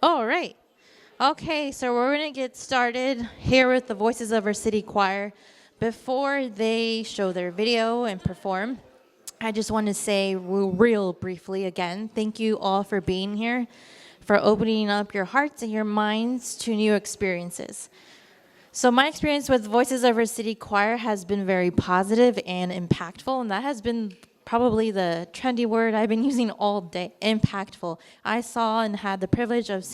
All right. Okay, so we're going to get started here with the Voices of Our City Choir. Before they show their video and perform, I just want to say real briefly again, thank you all for being here, for opening up your hearts and your minds to new experiences. So my experience with Voices of Our City Choir has been very positive and impactful, and that has been probably the trendy word I've been using all day, impactful. I saw and had the privilege of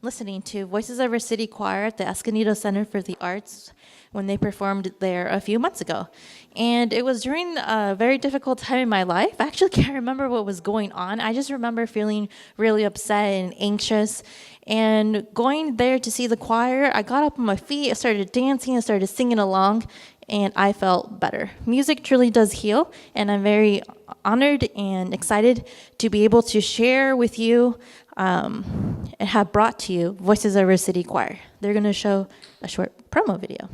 listening to Voices of Our City Choir at the Escondido Center for the Arts when they performed there a few months ago. And it was during a very difficult time in my life. I actually can't remember what was going on. I just remember feeling really upset and anxious. And going there to see the choir, I got up on my feet, I started dancing, I started singing along, and I felt better. Music truly does heal, and I'm very honored and excited to be able to share with you and have brought to you Voices of Our City Choir. They're going to show a short promo video.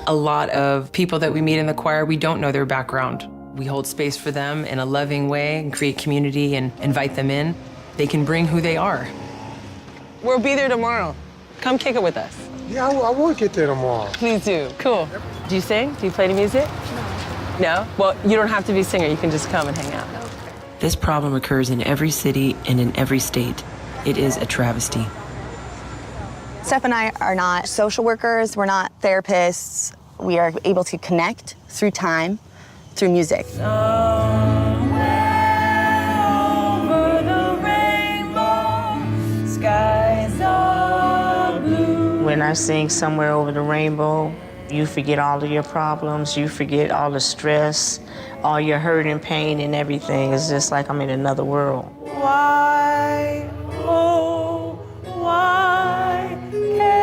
A lot of people that we meet in the choir, we don't know their background. We hold space for them in a loving way and create community and invite them in. They can bring who they are. We'll be there tomorrow. Come kick it with us. Yeah, I will get there tomorrow. Please do. Cool. Do you sing? Do you play any music? No. No? Well, you don't have to be a singer. You can just come and hang out. This problem occurs in every city and in every state. It is a travesty. Steph and I are not social workers, we're not therapists. We are able to connect through time, through music. When I sing Somewhere Over the Rainbow, you forget all of your problems, you forget all the stress, all your hurt and pain and everything. It's just like I'm in another world. Why, oh, why can't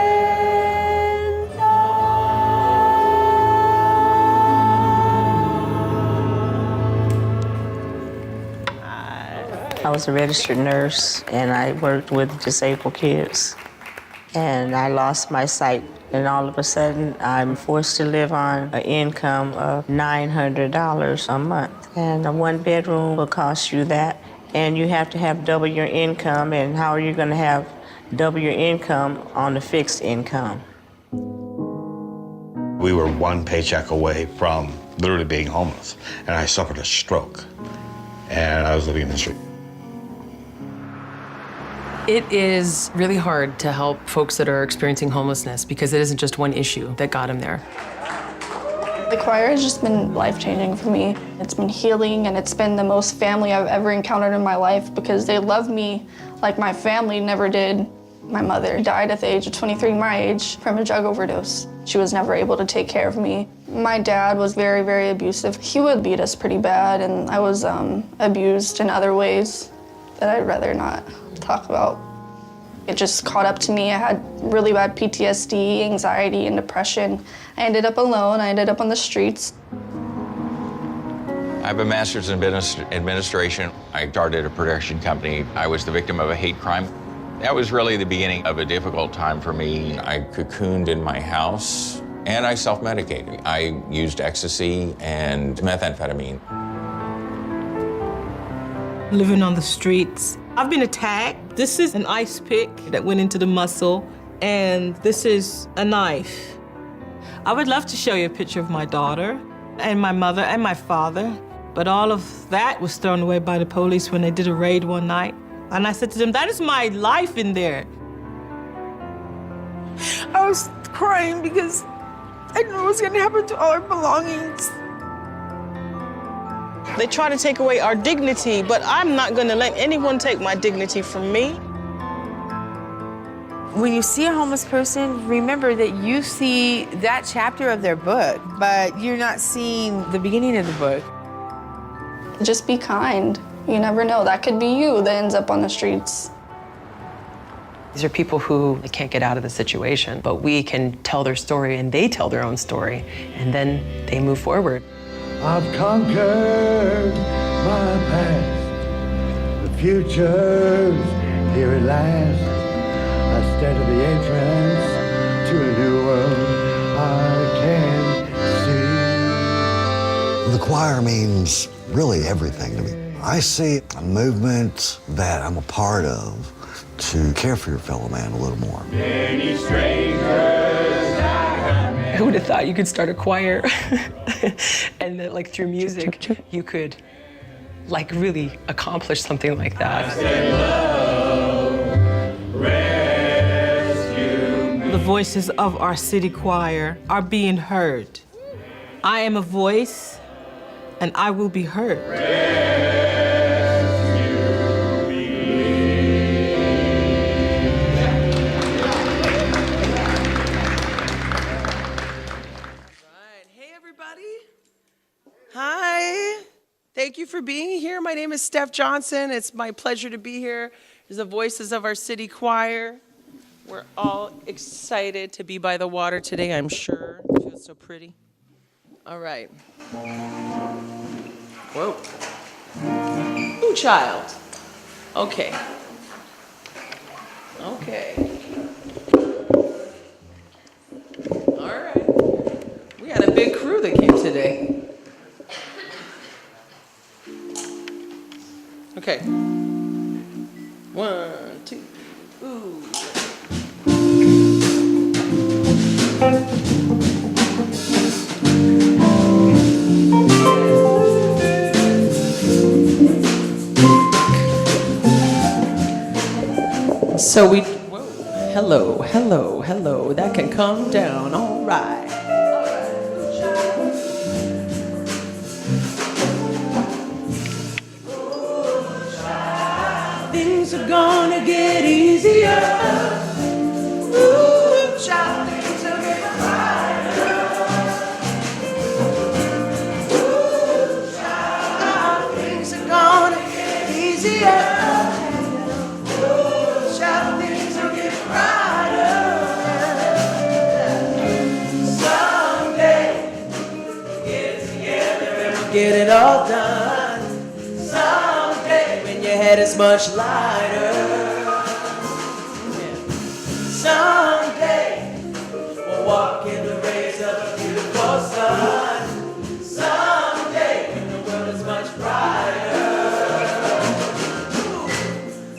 I was a registered nurse and I worked with disabled kids. And I lost my sight. And all of a sudden, I'm forced to live on an income of $900 a month. And a one bedroom will cost you that. And you have to have double your income. And how are you going to have double your income on a fixed income? We were one paycheck away from literally being homeless. And I suffered a stroke. And I was living in the street. It is really hard to help folks that are experiencing homelessness because it isn't just one issue that got them there. The choir has just been life-changing for me. It's been healing, and it's been the most family I've ever encountered in my life because they love me like my family never did. My mother died at the age of 23, my age, from a drug overdose. She was never able to take care of me. My dad was very, very abusive. He would beat us pretty bad, and I was abused in other ways that I'd rather not talk about. It just caught up to me. I had really bad PTSD, anxiety, and depression. I ended up alone. I ended up on the streets. I have a master's in business administration. I started a production company. I was the victim of a hate crime. That was really the beginning of a difficult time for me. I cocooned in my house, and I self-medicated. I used ecstasy and methamphetamine. Living on the streets. I've been attacked. This is an ice pick that went into the muscle, and this is a knife. I would love to show you a picture of my daughter and my mother and my father, but all of that was thrown away by the police when they did a raid one night. And I said to them, that is my life in there. I was crying because I knew it was gonna happen to all our belongings. They try to take away our dignity, but I'm not gonna let anyone take my dignity from me. When you see a homeless person, remember that you see that chapter of their book, but you're not seeing the beginning of the book. Just be kind. You never know. That could be you that ends up on the streets. These are people who can't get out of the situation, but we can tell their story and they tell their own story, and then they move forward. I've conquered my past. The future's here at last. I Stand at the entrance to a new world I can see. The choir means really everything to me. I see a movement that I'm a part of to care for your fellow man a little more. Many strangers Who would have thought you could start a choir and that, like, through music, you could, like, really accomplish something like that? The voices of our city choir are being heard. I am a voice, and I will be heard. Hi, thank you for being here. My name is Steph Johnson. It's my pleasure to be here as the voices of our city choir. We're all excited to be by the water today, I'm sure. It feels so pretty. All right. Whoa. Ooh, child. Okay. Okay. All right. We had a big crew that came today. Okay. 1, 2, ooh. So we, whoa, hello, hello, hello. That can come down, all right. Things are gonna get easier. Ooh, child, things are getting brighter. Ooh, child, things are gonna get easier. Ooh, child, things are getting brighter. Someday, get together and we'll get it all done. Your head is much lighter. Someday we'll walk in the rays of a beautiful sun. Someday when the world is much brighter.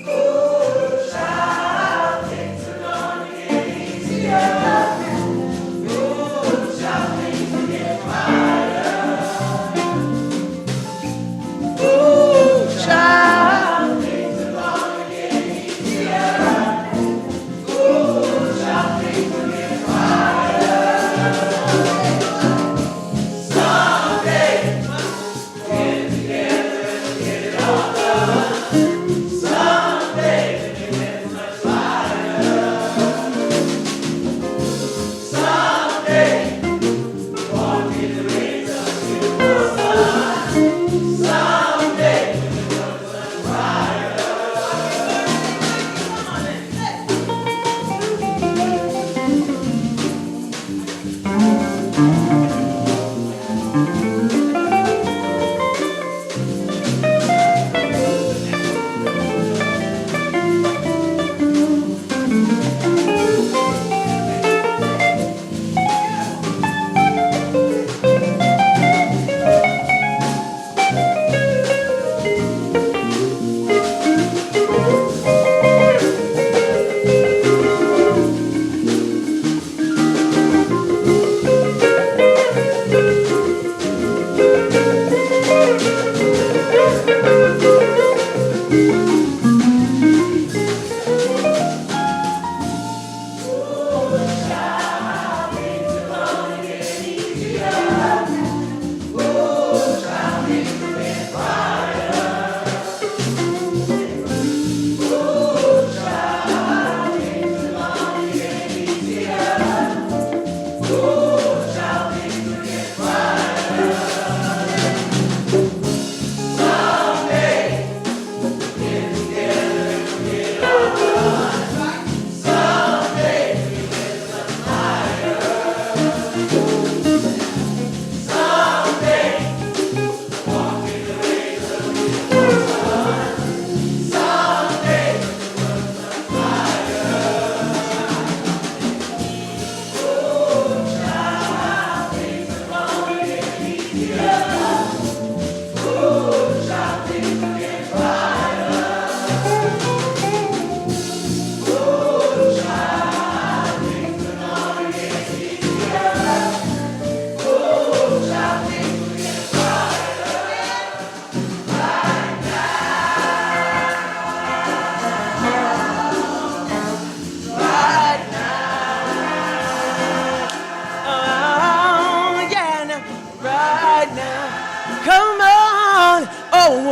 Ooh, child, things are gonna get easier. Ooh, child, things are getting brighter. Ooh, child.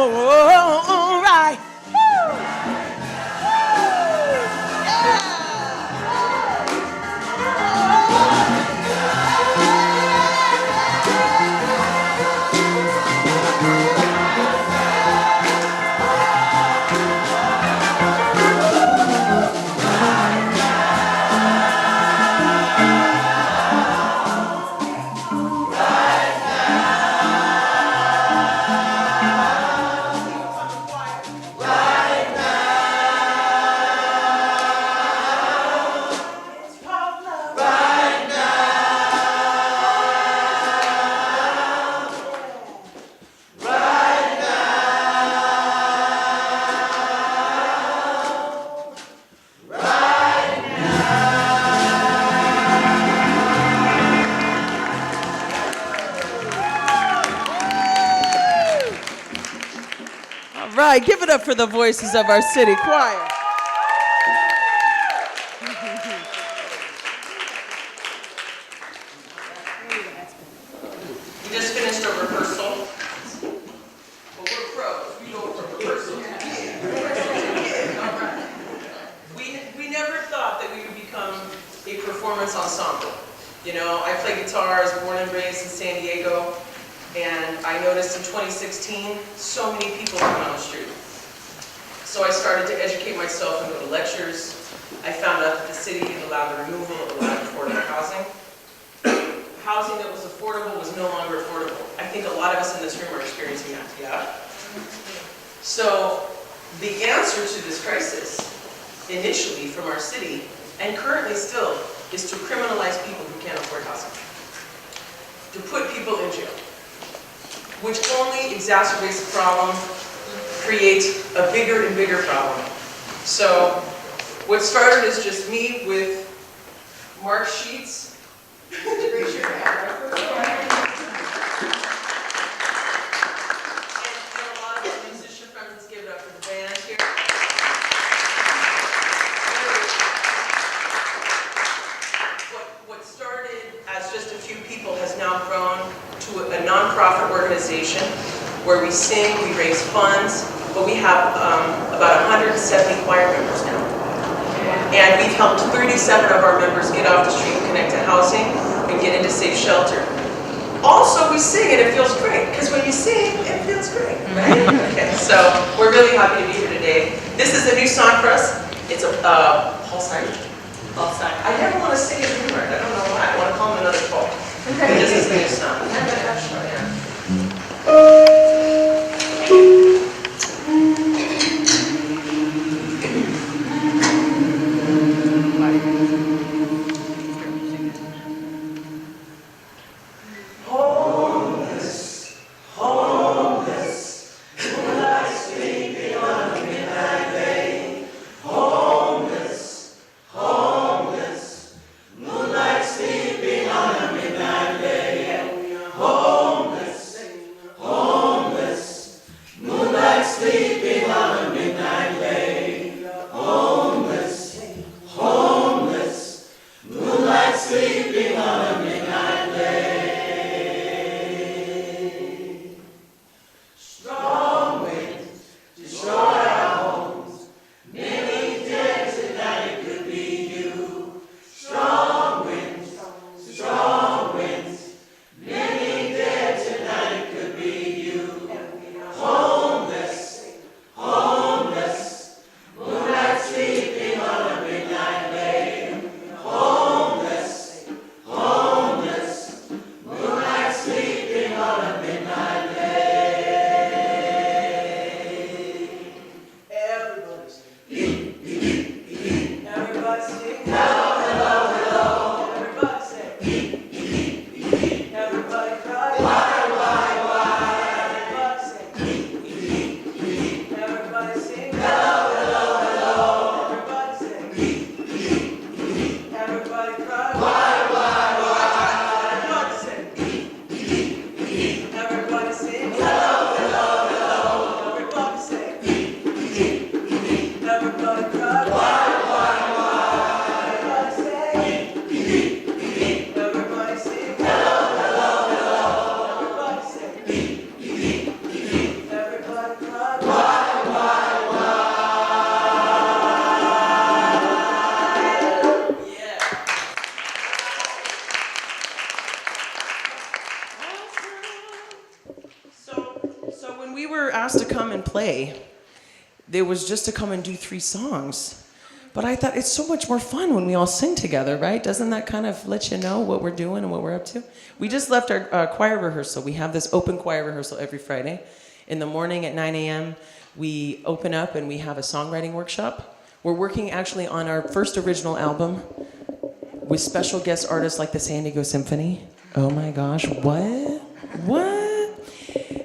All right. All right, give it up for the voices of our city choir. We just finished a rehearsal. Well, we're pros. We go for rehearsal. All right. We never thought that we would become a performance ensemble. You know, I play guitar. I was born and raised in San Diego. And I noticed in 2016, so many people living on the street. So I started to educate myself and go to lectures. I found out that the city had allowed the removal of a lot of affordable housing. Housing that was affordable was no longer affordable. I think a lot of us in this room are experiencing that, yeah? So the answer to this crisis, initially from our city, and currently still, is to criminalize people who can't afford housing. To put people in jail, which only exacerbates the problem, creates a bigger and bigger problem. So what started as just me with mark sheets, raise your hand. And a lot of the musician friends, let's give it up for the band here. What started as just a few people has now grown to a nonprofit organization where we sing, we raise funds, but we have about 170 choir members now. And we've helped 37 of our members get off the street and connect to housing and get into safe shelter. Also, we sing and it feels great, because when you sing, it feels great, right? Okay, so we're really happy to be here today. This is a new song for us. It's a Paul Simon. Paul Simon. I never want to sing it right. I don't know why. I want to call him another Paul. This is a new song. play, there was just to come and do 3 songs. But I thought it's so much more fun when we all sing together, right? Doesn't that kind of let you know what we're doing and what we're up to? We just left our choir rehearsal. We have this open choir rehearsal every Friday. In the morning at 9 a.m., we open up and we have a songwriting workshop. We're working actually on our first original album with special guest artists like the San Diego Symphony. Oh my gosh, what?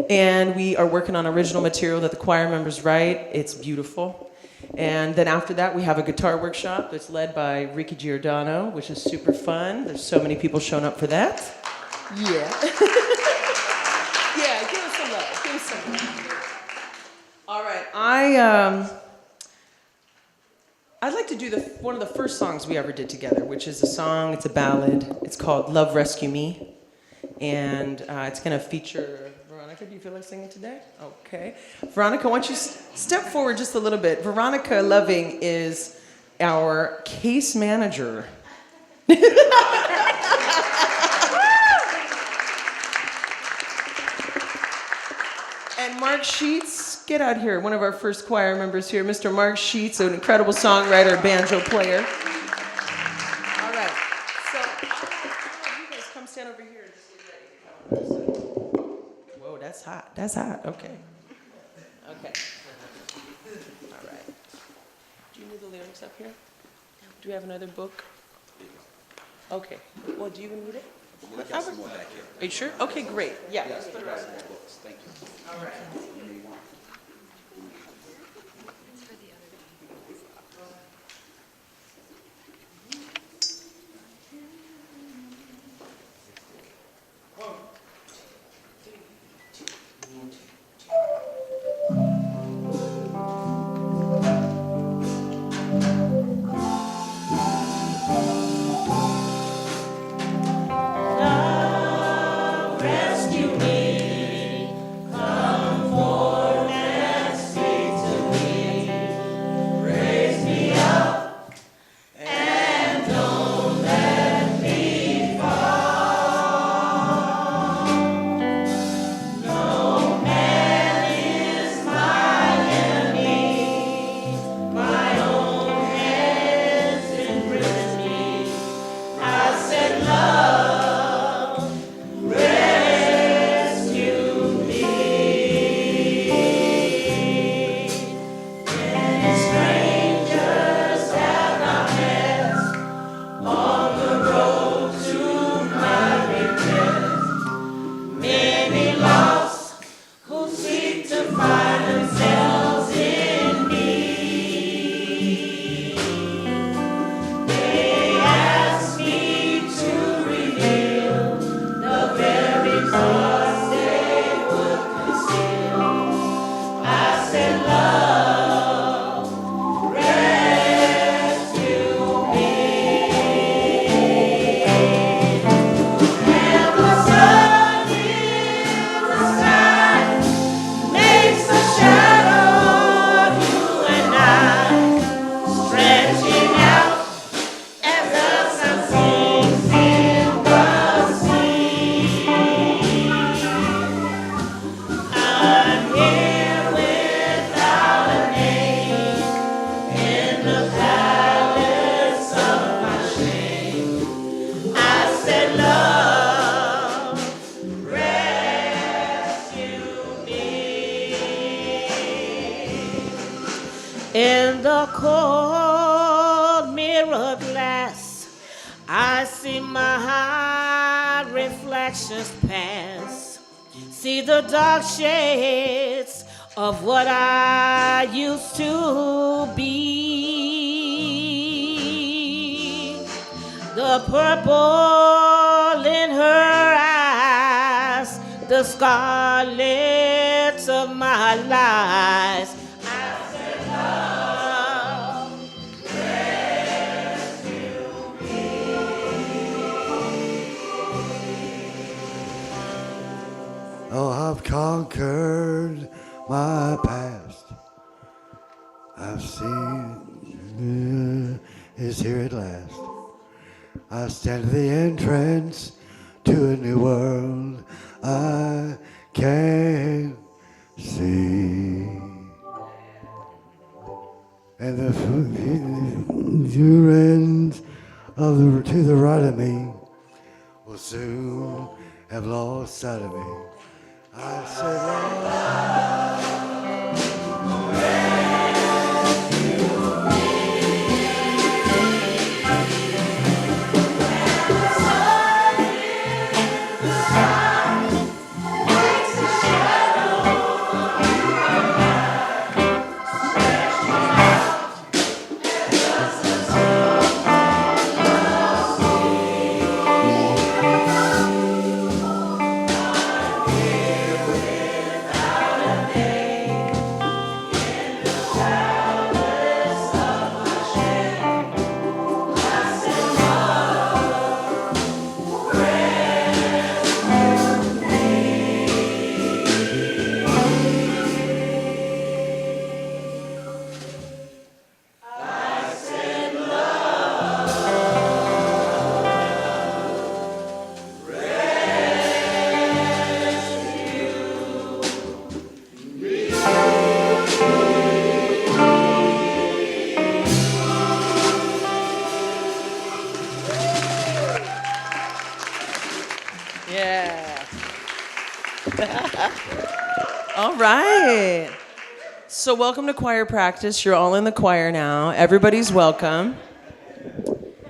And we are working on original material that the choir members write. It's beautiful. And then after that, we have a guitar workshop that's led by Ricky Giordano, which is super fun. There's so many people showing up for that. Yeah. Yeah, give us some love. Give us some love. All right, I'd like to do one of the first songs we ever did together, which is a song, it's a ballad. It's called Love Rescue Me. And it's going to feature Veronica. Do you feel like singing today? Okay. Veronica, why don't you step forward just a little bit? Veronica Loving is our case manager. And Mark Sheets, get out here, one of our first choir members here, Mr. Mark Sheets, an incredible songwriter, banjo player. All right, so you guys come stand over here and just get ready. Whoa, that's hot, okay. Okay. All right. Do you need the lyrics up here? Do we have another book? Okay, well, do you even need it? We got some more back here. Are you sure? Okay, great, yeah. Yes, we got some more books. Thank you. All right. In the cold mirror glass, I see my reflections pass. See the dark shades of what I used to be. The purple in her eyes, the scarlet of my lies. Oh, I've conquered my past. I've seen is here at last. I stand at the entrance to a new world I can see. and the endurance to the right of me will soon have lost sight of me. I said, Yeah. All right. So welcome to choir practice. You're all in the choir now. Everybody's welcome.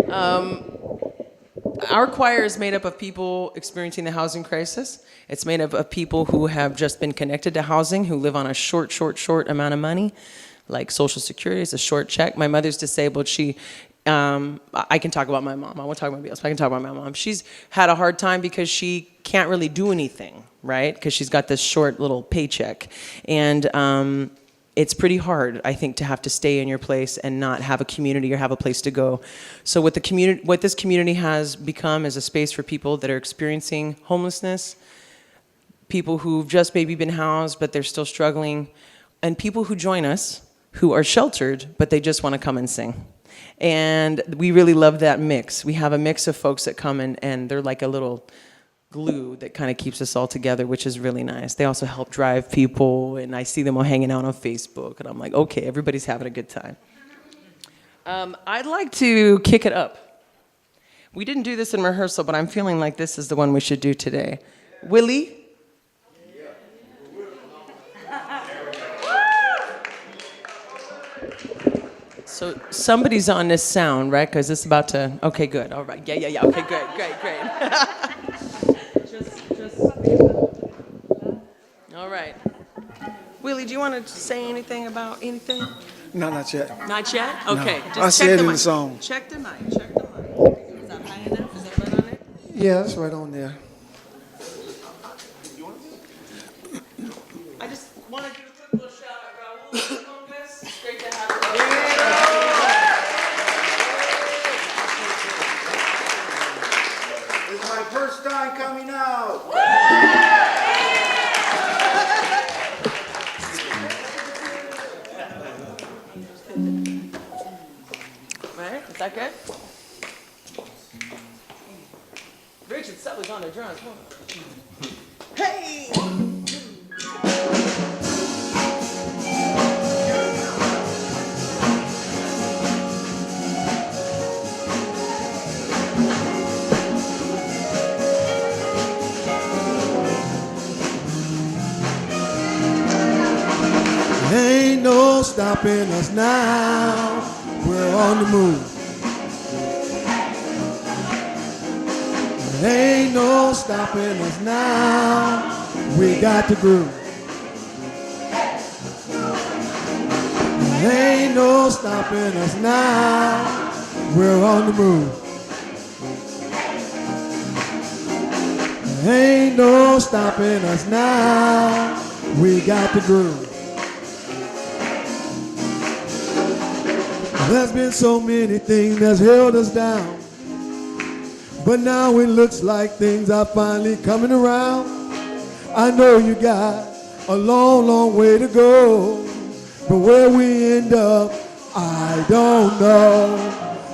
Our choir is made up of people experiencing the housing crisis. It's made up of people who have just been connected to housing, who live on a short amount of money, like Social Security. It's a short check. My mother's disabled. I can talk about my mom. I won't talk about anybody else, but I can talk about my mom. She's had a hard time because she can't really do anything, right? Because she's got this short little paycheck. And it's pretty hard, I think, to have to stay in your place and not have a community or have a place to go. So what this community has become is a space for people that are experiencing homelessness, people who've just maybe been housed, but they're still struggling, and people who join us who are sheltered, but they just want to come and sing. And we really love that mix. We have a mix of folks that come and they're like a little glue that kind of keeps us all together, which is really nice. They also help drive people, and I see them all hanging out on Facebook, and I'm like, okay, everybody's having a good time. I'd like to kick it up. We didn't do this in rehearsal, but I'm feeling like this is the one we should do today. Willie? So somebody's on this sound, right? Because it's about to, okay, good, all right, yeah, okay, great. All right. Willie, do you want to say anything about anything? No, not yet. Not yet? Okay. No. Just I said check it the in mic. the song. Check the mic. Is that high enough? Is that right on there? Yeah, that's right on there. I just want to do a quick little shout out, Raul Lopez. It's great to have you. This is my first time coming out. Right? Is that good? Richard Sutler's on the drums. Hold on. Hey! Ain't no stopping us now. We're on the move. Ain't no stopping us now. We got the groove. Ain't no stopping us now. We're on the move. Ain't no stopping us now. We got the groove. There's been so many things that's held us down, but now it looks like things are finally coming around. I know you got a long, long way to go, but where we end up, I don't know.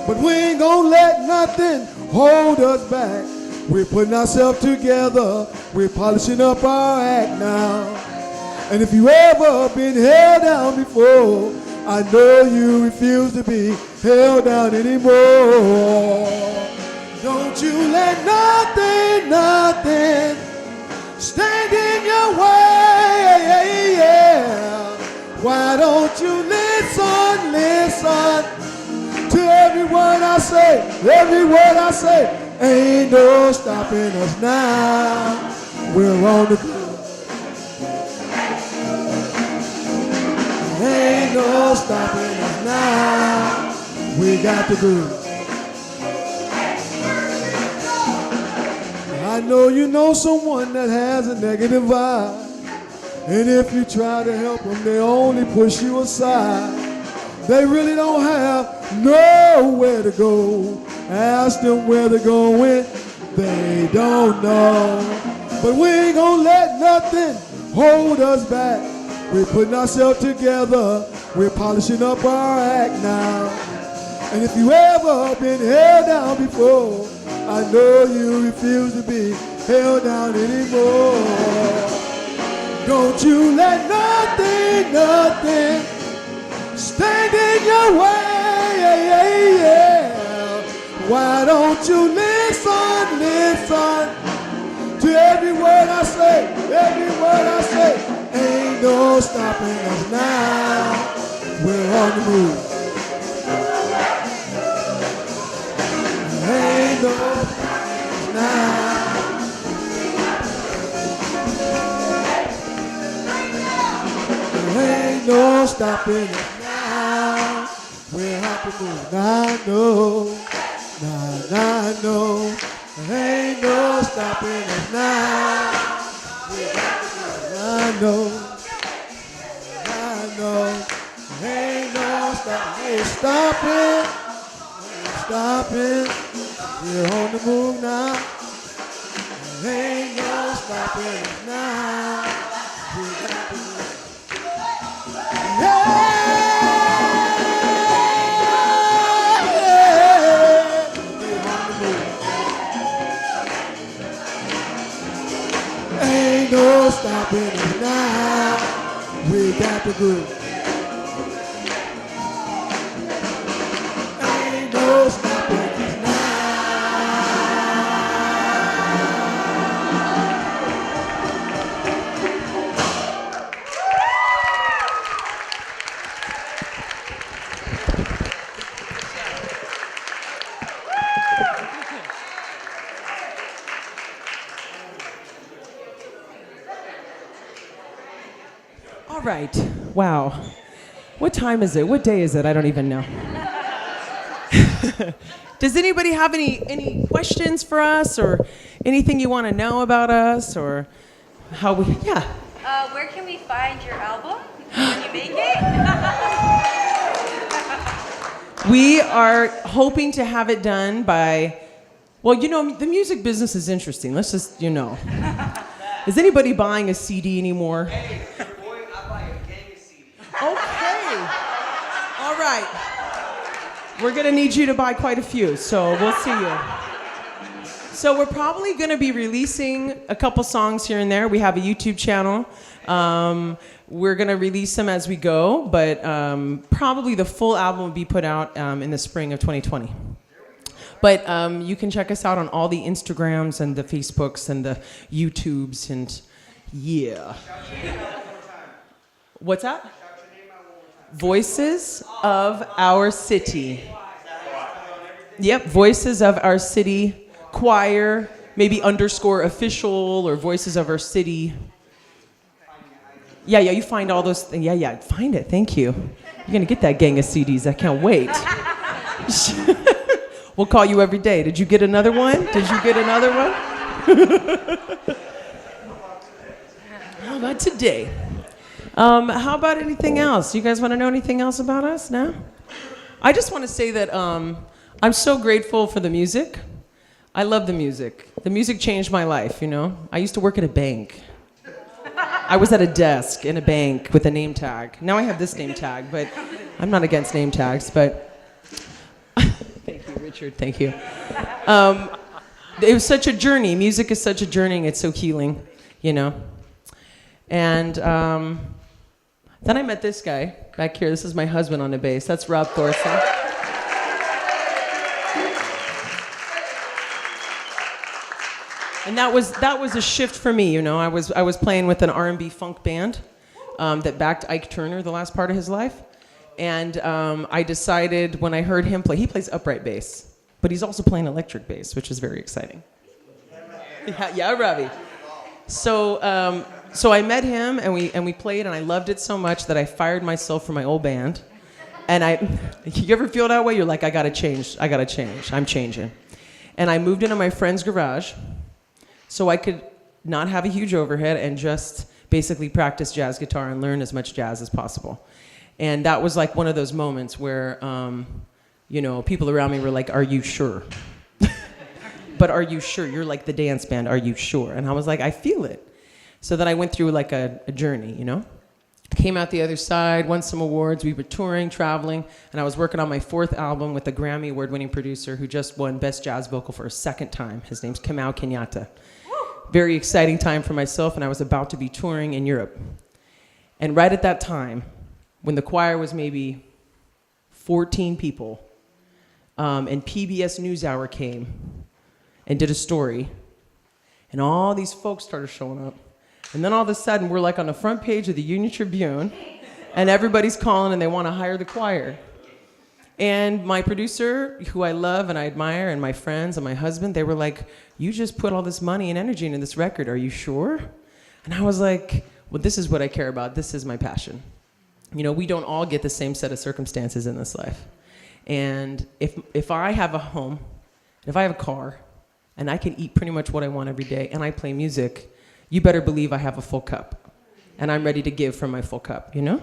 But we ain't gonna let nothing hold us back. We're putting ourselves together, we're polishing up our act now. And if you ever been held down before, I know you refuse to be held down anymore. Don't you let nothing stand in your way. Why don't you listen to every word I say, Ain't no stopping us now. We're on the groove. Ain't no stopping us now. We got the groove. I know you know someone that has a negative vibe. And if you try to help them, they only push you aside. They really don't have nowhere to go. Ask them where they're going, they don't know. But we ain't gonna let nothing hold us back. We're putting ourselves together, we're polishing up our act now. And if you ever been held down before, I know you refuse to be held down anymore. Don't you let nothing stand in your way. Why don't you listen to every word I say, Ain't no stopping us now. We're on the move. Ain't no stopping us now. Ain't no stopping us now. We're on the move. I know. Ain't no stopping us now. I know. Ain't no stopping. We're on the move now. Ain't no stopping us now. We got the move. Yeah. Ain't no stopping us now. We got the groove. Ain't no stopping us All right. Wow. What time is it? What day is it? I don't even know. Does anybody have any questions for us or anything you want to know about us or how we, yeah. Where can we find your album when you make it? We are hoping to have it done by, well, you know, the music business is interesting. Let's just, you know. Is anybody buying a CD anymore? Okay. All right. We're going to need you to buy quite a few, so we'll see you. So we're probably going to be releasing a couple songs here and there. We have a YouTube channel. We're going to release them as we go, but probably the full album will be put out in the spring of 2020. But you can check us out on all the Instagrams and the Facebooks and the YouTubes and yeah. What's that? Voices of Our City. Yep, Voices of Our City Choir, maybe _official or Voices of Our City. Yeah, you find all those things. Yeah, find it. Thank you. You're going to get that gang of CDs. I can't wait. We'll call you every day. Did you get another one? How about today? How about anything else? You guys want to know anything else about us? No? I just want to say that I'm so grateful for the music. I love the music. The music changed my life, you know? I used to work at a bank. I was at a desk in a bank with a name tag. Now I have this name tag, but I'm not against name tags, but thank you, Richard, thank you. It was such a journey. Music is such a journey, it's so healing, you know? And Then I met this guy back here. This is my husband on the bass. That's Rob Thorson. And that was a shift for me, you know. I was playing with an R&B funk band that backed Ike Turner the last part of his life. And I decided when I heard him play, he plays upright bass, but he's also playing electric bass, which is very exciting. Yeah, Robbie. So I met him and we played, and I loved it so much that I fired myself from my old band. And you ever feel that way? You're like, I gotta change, I'm changing. And I moved into my friend's garage so I could not have a huge overhead and just basically practice jazz guitar and learn as much jazz as possible. And that was like one of those moments where, you know, people around me were like, are you sure? But are you sure? You're like the dance band, are you sure? And I was like, I feel it. So then I went through like a journey, you know? Came out the other side, won some awards, we were touring, traveling, and I was working on my 4th album with a Grammy Award-winning producer who just won Best Jazz Vocal for a 2nd time. His name's Kamau Kenyatta. Very exciting time for myself, and I was about to be touring in Europe. And right at that time, when the choir was maybe 14 people, and PBS NewsHour came and did a story, and all these folks started showing up. And then all of a sudden, we're like on the front page of the Union Tribune, and everybody's calling and they want to hire the choir. And my producer, who I love and I admire, and my friends and my husband, they were like, you just put all this money and energy into this record, are you sure? And I was like, well, this is what I care about, this is my passion. You know, we don't all get the same set of circumstances in this life. And if I have a home, if I have a car, and I can eat pretty much what I want every day, and I play music, you better believe I have a full cup. And I'm ready to give from my full cup, you know?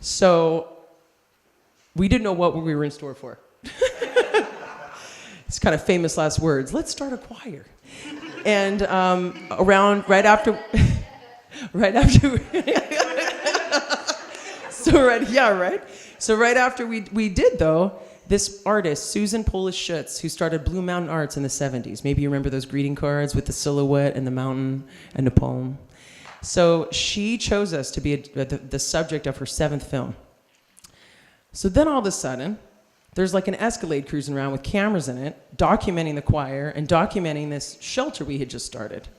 So we didn't know what we were in store for. It's kind of famous last words. Let's start a choir. And right after, So right after we did though, this artist, Susan Polish-Schutz, who started Blue Mountain Arts in the 70s. Maybe you remember those greeting cards with the silhouette and the mountain and the poem. So she chose us to be the subject of her 7th film. So then all of a sudden, there's like an Escalade cruising around with cameras in it, documenting the choir and documenting this shelter we had just started.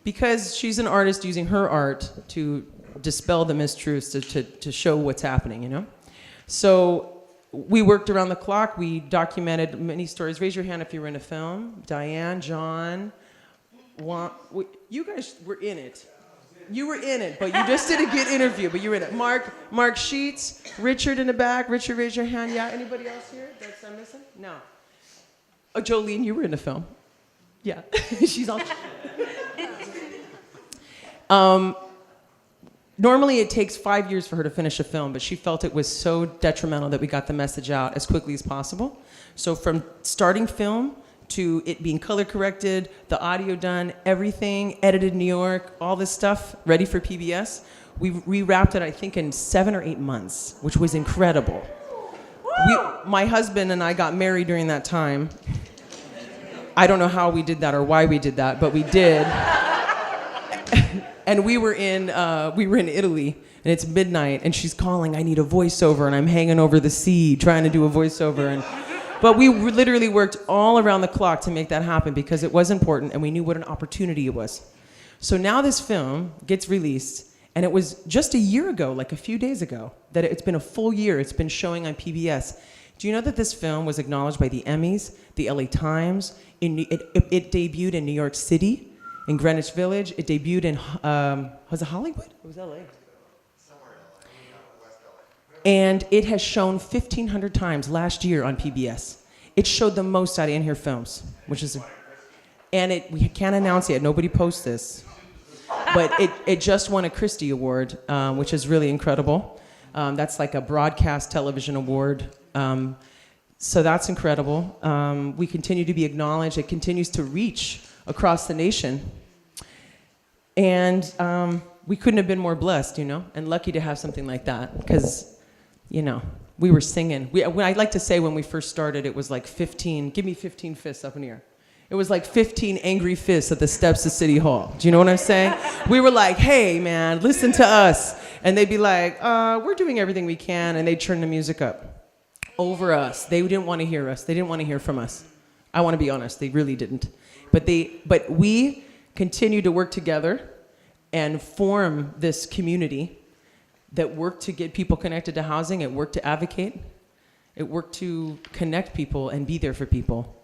Because she's an artist using her art to dispel the mistruths, to show what's happening, you know? So we worked around the clock. We documented many stories. Raise your hand if you were in a film. Diane, John, Juan, you guys were in it. You were in it, but you just did a good interview, but you were in it. Mark Sheets, Richard in the back. Richard, raise your hand. Yeah, anybody else here that's I'm missing? No. Oh, Jolene, you were in the film. Yeah, she's all. Normally it takes 5 years for her to finish a film, but she felt it was so detrimental that we got the message out as quickly as possible. So from starting film to it being color corrected, the audio done, everything, edited in New York, all this stuff ready for PBS, we rewrapped it, I think, in 7 or 8 months, which was incredible. My husband and I got married during that time. I don't know how we did that or why we did that, but we did. And we were in Italy, and it's midnight, and she's calling, I need a voiceover, and I'm hanging over the sea trying to do a voiceover. But we literally worked all around the clock to make that happen because it was important, and we knew what an opportunity it was. So now this film gets released, and it was just a year ago, like a few days ago, that it's been a full year. It's been showing on PBS. Do you know that this film was acknowledged by the Emmys, the LA Times? It debuted in New York City, in Greenwich Village. It debuted in, was it Hollywood? It was LA. And it has shown 1,500 times last year on PBS. It showed the most out of In Here Films, which is, and we can't announce yet, nobody posts this, but it just won a Christie Award, which is really incredible. That's like a broadcast television award. So that's incredible. We continue to be acknowledged. It continues to reach across the nation. And we couldn't have been more blessed, you know, and lucky to have something like that, because, you know, we were singing. I like to say when we first started, it was like 15, give me 15 fists up in the air. It was like 15 angry fists at the steps of City Hall. Do you know what I'm saying? We were like, hey, man, listen to us. And they'd be like, we're doing everything we can. And they'd turn the music up over us. They didn't want to hear us. They didn't want to hear from us. I want to be honest, they really didn't. But we continued to work together and form this community that worked to get people connected to housing. It worked to advocate. It worked to connect people and be there for people.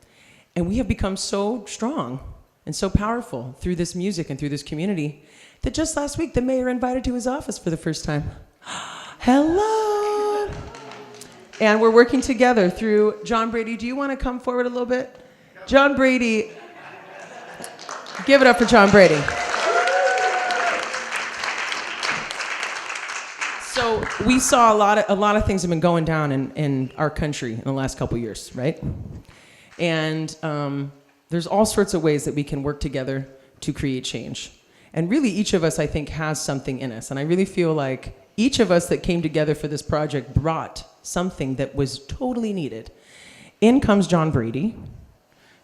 And we have become so strong and so powerful through this music and through this community that just last week the mayor invited to his office for the first time. Hello! And we're working together through John Brady. Do you want to come forward a little bit? John Brady. Give it up for John Brady. So we saw a lot of things have been going down in our country in the last couple years, right? And there's all sorts of ways that we can work together to create change. And really, each of us, I think, has something in us. And I really feel like each of us that came together for this project brought something that was totally needed. In comes John Brady,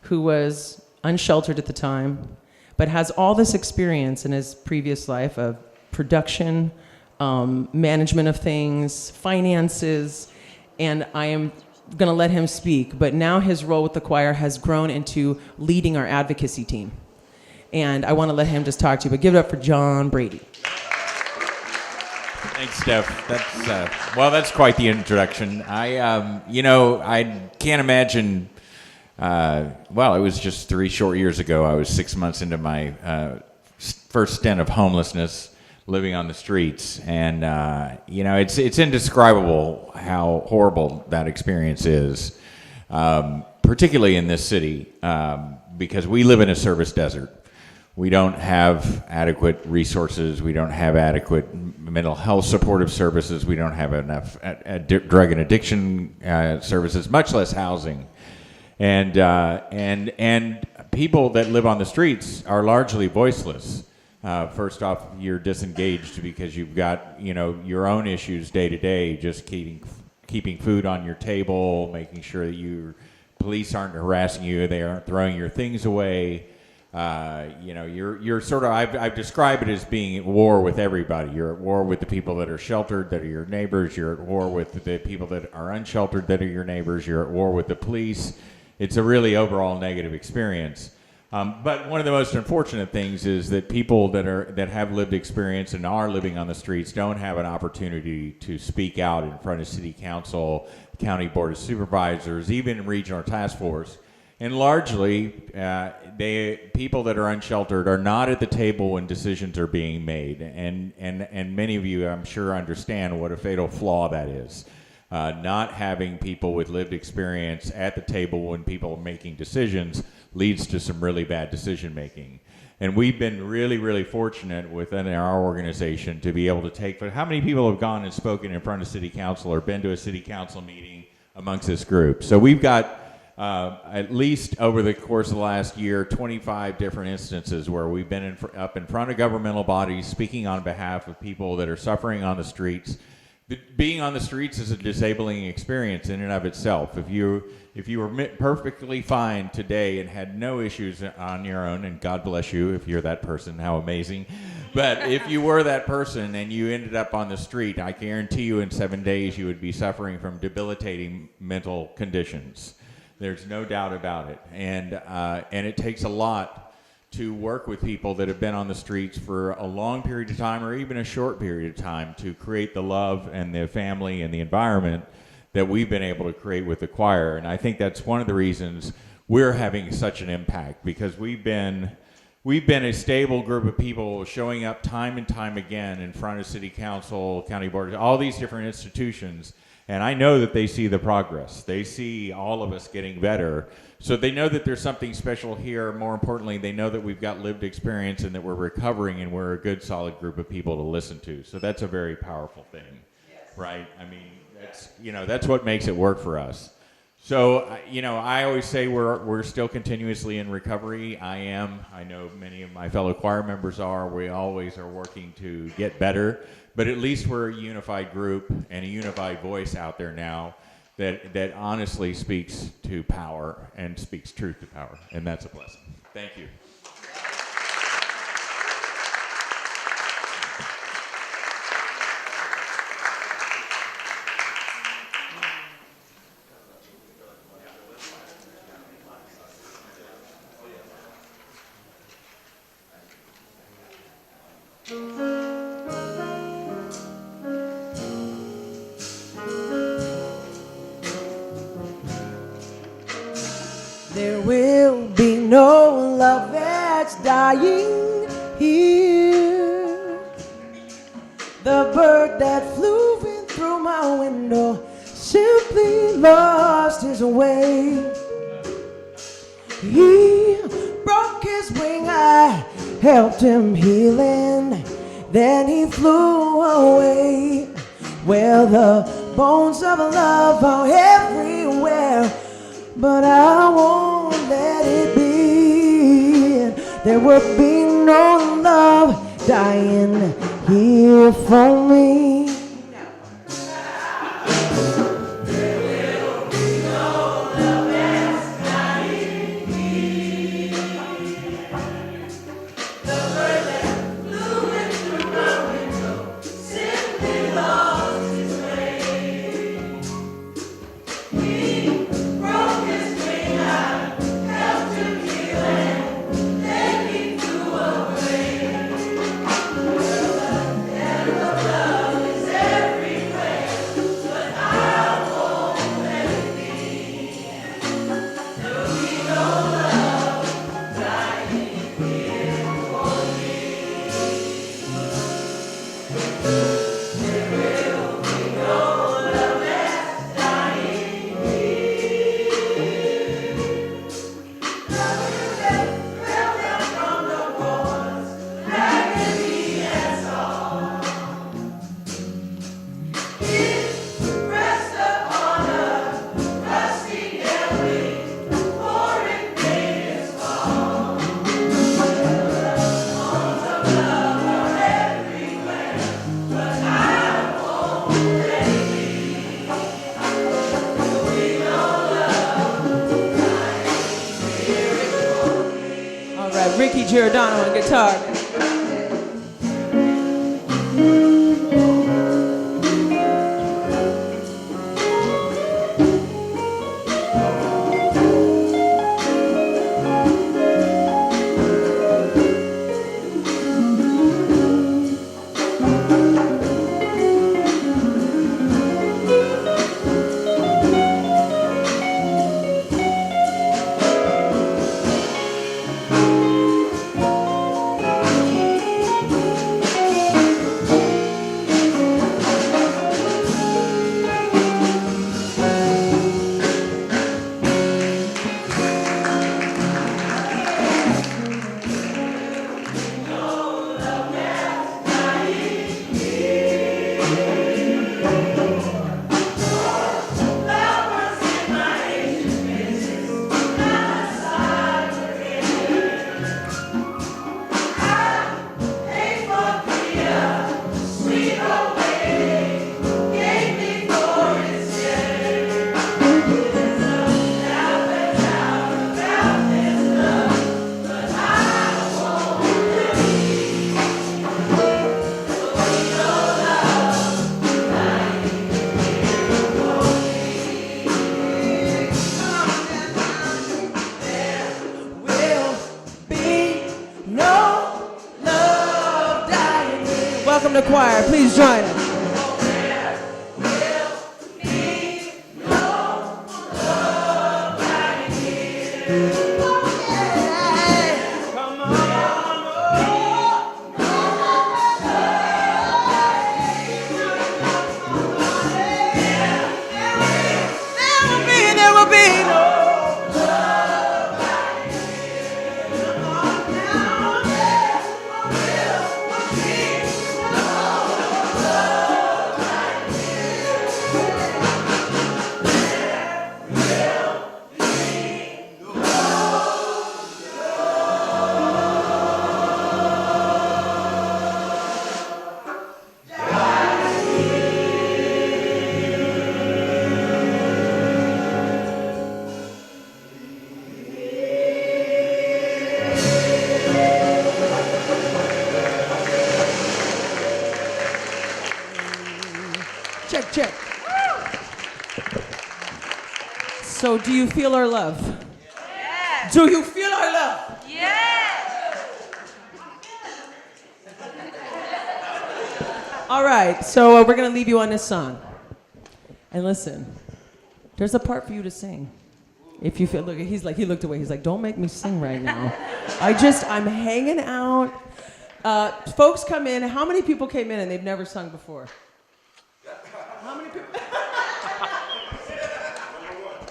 who was unsheltered at the time, but has all this experience in his previous life of production, management of things, finances, and I am going to let him speak, but now his role with the choir has grown into leading our advocacy team. And I want to let him just talk to you, but give it up for John Brady. Thanks, Steph. That's quite the introduction. I can't imagine, it was just 3 short years ago. I was 6 months into my first stint of homelessness, living on the streets, and it's indescribable how horrible that experience is, particularly in this city, because we live in a service desert. We don't have adequate resources. We don't have adequate mental health supportive services. We don't have enough drug and addiction services, much less housing, and people that live on the streets are largely voiceless. First off, you're disengaged because you've got, your own issues day to day, just keeping food on your table, making sure that your police aren't harassing you, they aren't throwing your things away. You're sort of, I've described it as being at war with everybody. You're at war with the people that are sheltered, that are your neighbors. You're at war with the people that are unsheltered, that are your neighbors. You're at war with the police. It's a really overall negative experience. But one of the most unfortunate things is that people that have lived experience and are living on the streets don't have an opportunity to speak out in front of city council, county board of supervisors, even regional task force. And largely, people that are unsheltered are not at the table when decisions are being made. And many of you, I'm sure, understand what a fatal flaw that is. Not having people with lived experience at the table when people are making decisions leads to some really bad decision making. And we've been really, really fortunate within our organization to be able to take, but how many people have gone and spoken in front of city council or been to a city council meeting amongst this group? So we've got at least over the course of the last year, 25 different instances where we've been up in front of governmental bodies speaking on behalf of people that are suffering on the streets. Being on the streets is a disabling experience in and of itself. If you were perfectly fine today and had no issues on your own, and God bless you if you're that person, how amazing. But if you were that person and you ended up on the street, I guarantee you in 7 days you would be suffering from debilitating mental conditions. There's no doubt about it. And it takes a lot to work with people that have been on the streets for a long period of time or even a short period of time to create the love and the family and the environment that we've been able to create with the choir. And I think that's one of the reasons we're having such an impact, because we've been a stable group of people showing up time and time again in front of city council, county board, all these different institutions. And I know that they see the progress. They see all of us getting better. So they know that there's something special here. More importantly, they know that we've got lived experience and that we're recovering and we're a good, solid group of people to listen to. So that's a very powerful thing, right? I mean, that's what makes it work for us. So, I always say we're still continuously in recovery. I am. I know many of my fellow choir members are. We always are working to get better. But at least we're a unified group and a unified voice out there now that honestly speaks to power and speaks truth to power, and that's a blessing. Thank you. There will be no love that's dying here. The bird that flew in through my window simply lost his way. He broke his wing, I helped him healing. Then he flew away. Well, the bones of love are everywhere, but I won't let it be. There will be no love dying here for me. Ricky Giordano on guitar. Welcome to choir. Please join us. There will be no So do you feel our love? Yes. Do you feel our love? Yes. All right, so we're going to leave you on this song. And listen, there's a part for you to sing. If you feel, look, he looked away. He's like, don't make me sing right now. I'm hanging out. Folks come in. How many people came in and they've never sung before? How many people?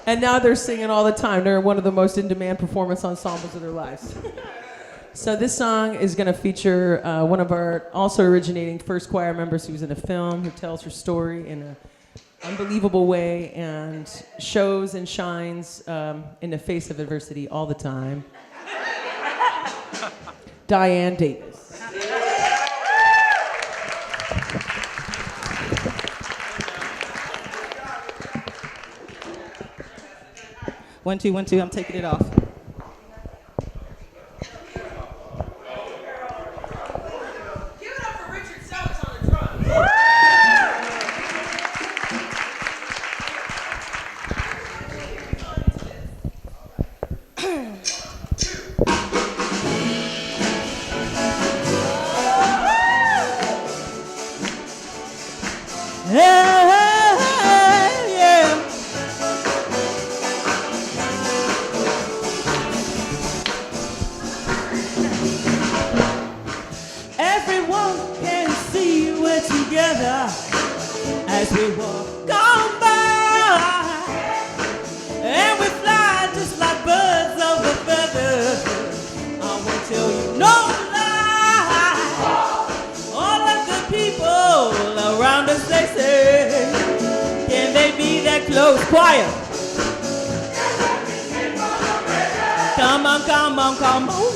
And now they're singing all the time. They're one of the most in-demand performance ensembles of their lives. So this song is going to feature one of our also originating first choir members who's in a film, who tells her story in an unbelievable way and shows and shines in the face of adversity all the time. Diane Davis. 1, 2, 1, 2. I'm taking it off. Everyone can see we're together as we walk on by, and we fly just like birds of a feather. I won't tell you no lie. All of the people around us, they say, can they be that close? Choir. Come on, come on, come on.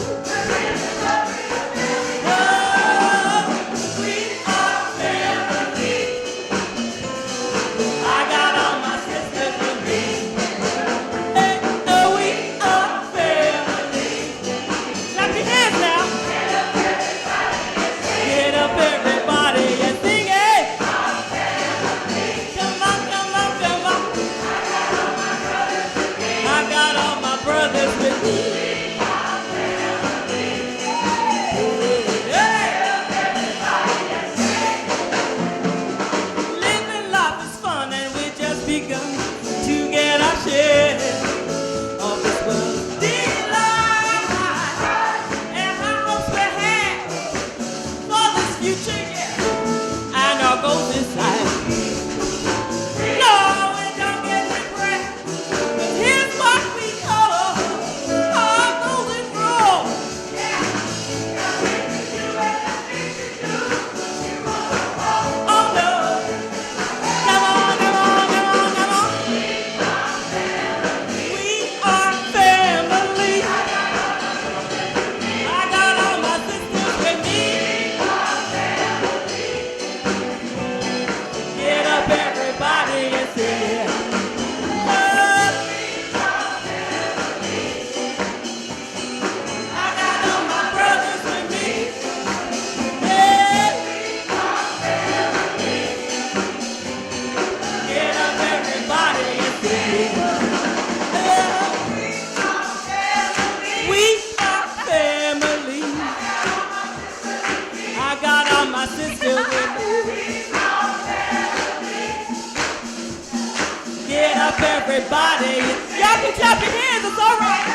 Everybody, y'all can clap your hands, it's all right.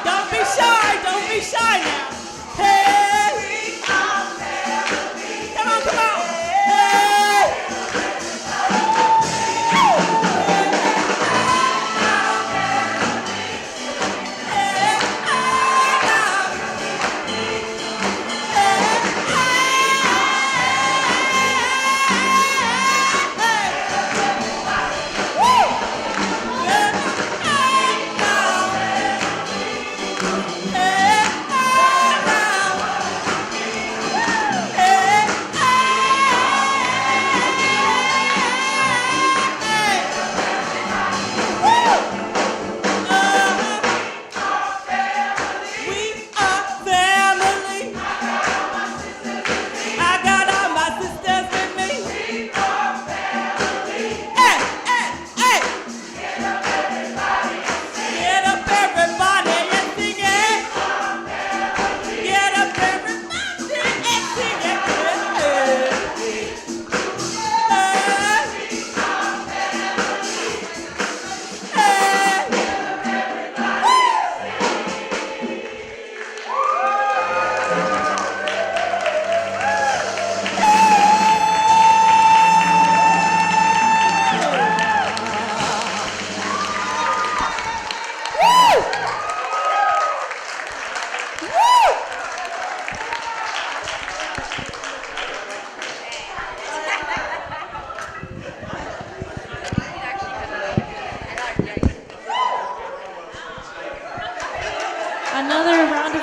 Don't be shy now. Hey, come on, come on. Hey.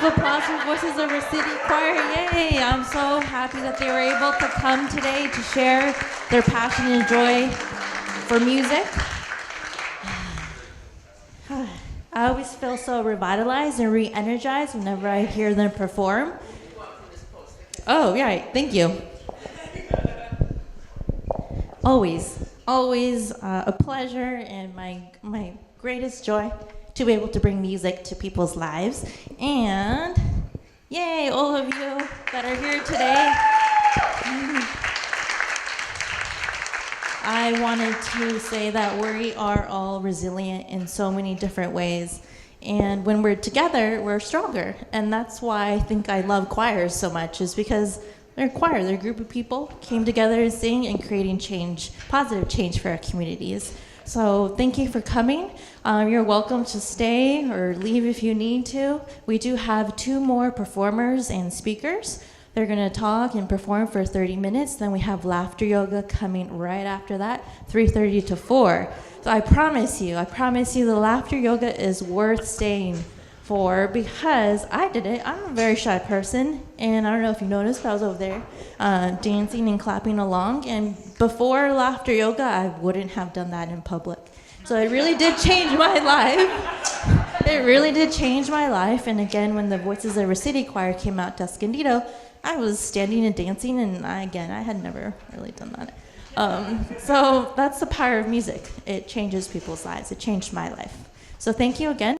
applause for Voices of Our City Choir. Yay! I'm so happy that they were able to come today to share their passion and joy for music. I always feel so revitalized and re-energized whenever I hear them perform. Oh, right. Thank you. Always a pleasure and my greatest joy to be able to bring music to people's lives. And yay, all of you that are here today. I wanted to say that we are all resilient in so many different ways. And when we're together, we're stronger. And that's why I think I love choirs so much, is because they're a choir. They're a group of people came together to sing and creating change, positive change for our communities. So thank you for coming. You're welcome to stay or leave if you need to. We do have 2 more performers and speakers. They're going to talk and perform for 30 minutes. Then we have laughter yoga coming right after that, 3:30 to 4. So I promise you the laughter yoga is worth staying for, because I did it. I'm a very shy person, and I don't know if you noticed, but I was over there dancing and clapping along. And before laughter yoga, I wouldn't have done that in public. So it really did change my life. It really did change my life. And again, when the Voices of Our City Choir came out to Escondido, I was standing and dancing, and I had never really done that. So that's the power of music. It changes people's lives. It changed my life. So thank you again.